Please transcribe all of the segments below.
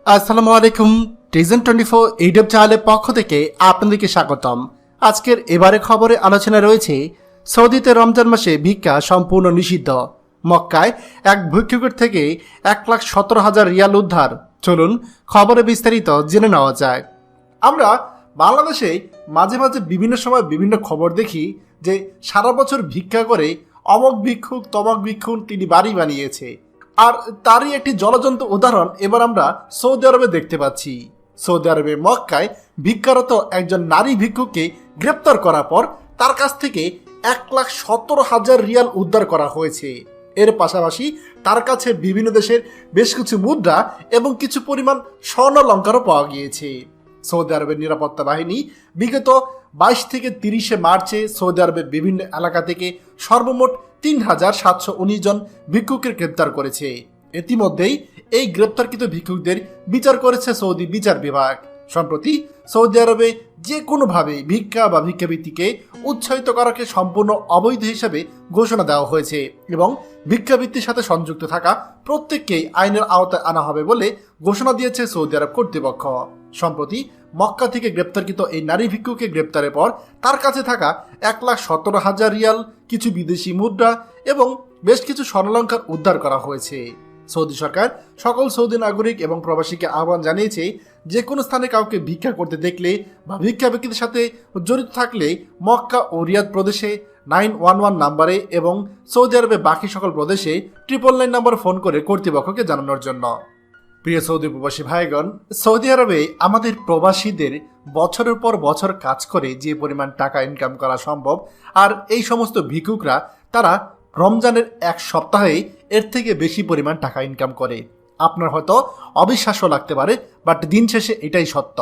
আসসালামু আলাইকুম। টিজন 24 ইউটিউব চ্যানেলের পক্ষ থেকে আপনাদেরকে স্বাগতম। আজকের এবারে খবরে আলোচনা রয়েছে সৌদিতে রমজান মাসে ভিক্ষা সম্পূর্ণ নিষিদ্ধ। মক্কায় এক ভিক্ষুকের থেকে 1,17,000 রিয়াল উদ্ধার। চলুন খবরে বিস্তারিত জেনে নেওয়া যায়। আমরা বাংলাদেশে মাঝে মাঝে বিভিন্ন সময় বিভিন্ন খবর দেখি যে সারা বছর ভিক্ষা করে অমক ভিক্ষুক তমক ভিক্ষুক তিনি বাড়ি বানিয়েছে। আর তারই একটি জ্বলজ্বন্ত উদাহরণ এবার আমরা সৌদি আরবে দেখতে পাচ্ছি। সৌদি আরবের মক্কায় ভিক্ষারত একজন নারী ভিক্ষুককে গ্রেপ্তার করার পর তার কাছ থেকে 1,17,000 রিয়াল উদ্ধার করা হয়েছে। এর পাশাপাশি তার কাছে বিভিন্ন দেশের বেশ কিছু মুদ্রা এবং কিছু পরিমাণ স্বর্ণালঙ্কারও পাওয়া গিয়েছে। সৌদি আরবের নিরাপত্তা বাহিনী বিগত 22 থেকে 30 মার্চে সৌদি আরবের বিভিন্ন এলাকা থেকে সর্বমোট 3,719 জন ভিক্ষুকের গ্রেপ্তার করেছে। ইতিমধ্যেই এই গ্রেপ্তারকৃত ভিক্ষুকদের বিচার করেছে সৌদি বিচার বিভাগ। সম্প্রতি সৌদি আরবে যে কোনোভাবে ভিক্ষা বা ভিক্ষাবৃত্তিকে উৎসাহিত করাকে সম্পূর্ণ অবৈধ হিসাবে ঘোষণা দেওয়া হয়েছে এবং ভিক্ষাবৃত্তির সাথে সংযুক্ত থাকা প্রত্যেককেই আইনের আওতায় আনা হবে বলে ঘোষণা দিয়েছে সৌদি আরব কর্তৃপক্ষ। সম্প্রতি মক্কা থেকে গ্রেপ্তারকৃত এই নারী ভিক্ষুকে গ্রেপ্তারের পর তার কাছে থাকা 1,17,000 রিয়াল, কিছু বিদেশি মুদ্রা এবং বেশ কিছু স্বর্ণালঙ্কার উদ্ধার করা হয়েছে। সৌদি সরকার সকল সৌদি নাগরিক এবং প্রবাসীকে আহ্বান জানিয়েছে যে কোনো স্থানে কাউকে ভিক্ষা করতে দেখলে বা ভিক্ষাবৃত্তির সাথে জড়িত থাকলে মক্কা ও রিয়াদ প্রদেশে 911 নাম্বারে এবং সৌদি আরবে বাকি সকল প্রদেশে 999 নাম্বার ফোন করে কর্তৃপক্ষকে জানানোর জন্য। প্রিয় সৌদি প্রবাসী ভাইগণ, সৌদি আরবে আমাদের প্রবাসীদের বছরের পর বছর কাজ করে যে পরিমাণ টাকা ইনকাম করা সম্ভব, আর এই সমস্ত ভিক্ষুকরা তারা রমজানের এক সপ্তাহে এর থেকে বেশি পরিমাণ টাকা ইনকাম করে। আপনার হয়তো অবিশ্বাস্য লাগতে পারে, বাট দিন শেষে এটাই সত্য।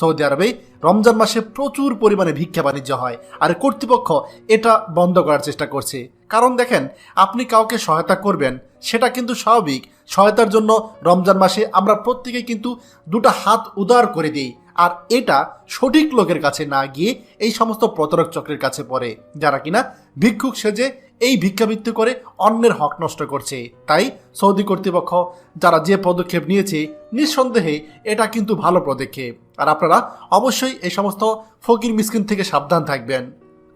সৌদি আরবে রমজান মাসে প্রচুর পরিমাণে ভিক্ষা বাণিজ্য হয়, আর কর্তৃপক্ষ এটা বন্ধ করার চেষ্টা করছে। কারণ দেখেন, আপনি কাউকে সহায়তা করবেন সেটা কিন্তু স্বাভাবিক। সহায়তার জন্য রমজান মাসে আমরা প্রত্যেকেই কিন্তু দুটো হাত উদার করে দিই, আর এটা সঠিক লোকের কাছে না গিয়ে এই সমস্ত প্রতারক চক্রের কাছে পড়ে, যারা কিনা ভিক্ষুক সেজে এই ভিক্ষাবৃত্তি করে অন্যের হক নষ্ট করছে। তাই সৌদি কর্তৃপক্ষ যারা যে পদক্ষেপ নিয়েছে, নিঃসন্দেহে এটা কিন্তু ভালো পদক্ষেপ। আর আপনারা অবশ্যই এই সমস্ত ফকির মিসকিন থেকে সাবধান থাকবেন।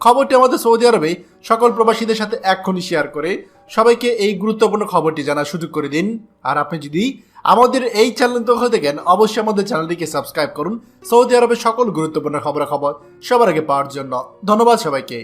খবরটি আমাদের সৌদি আরবে সকল প্রবাসীদের সাথে এক্ষুনি শেয়ার করে সবাইকে এই গুরুত্বপূর্ণ খবরটি জানার সুযোগ করে দিন। আর আপনি যদি আমাদের এই চ্যানেল তো হয়ে থাকেন, অবশ্যই আমাদের চ্যানেলটিকে সাবস্ক্রাইব করুন সৌদি আরবের সকল গুরুত্বপূর্ণ খবরাখবর সবার আগে পাওয়ার জন্য। ধন্যবাদ সবাইকে।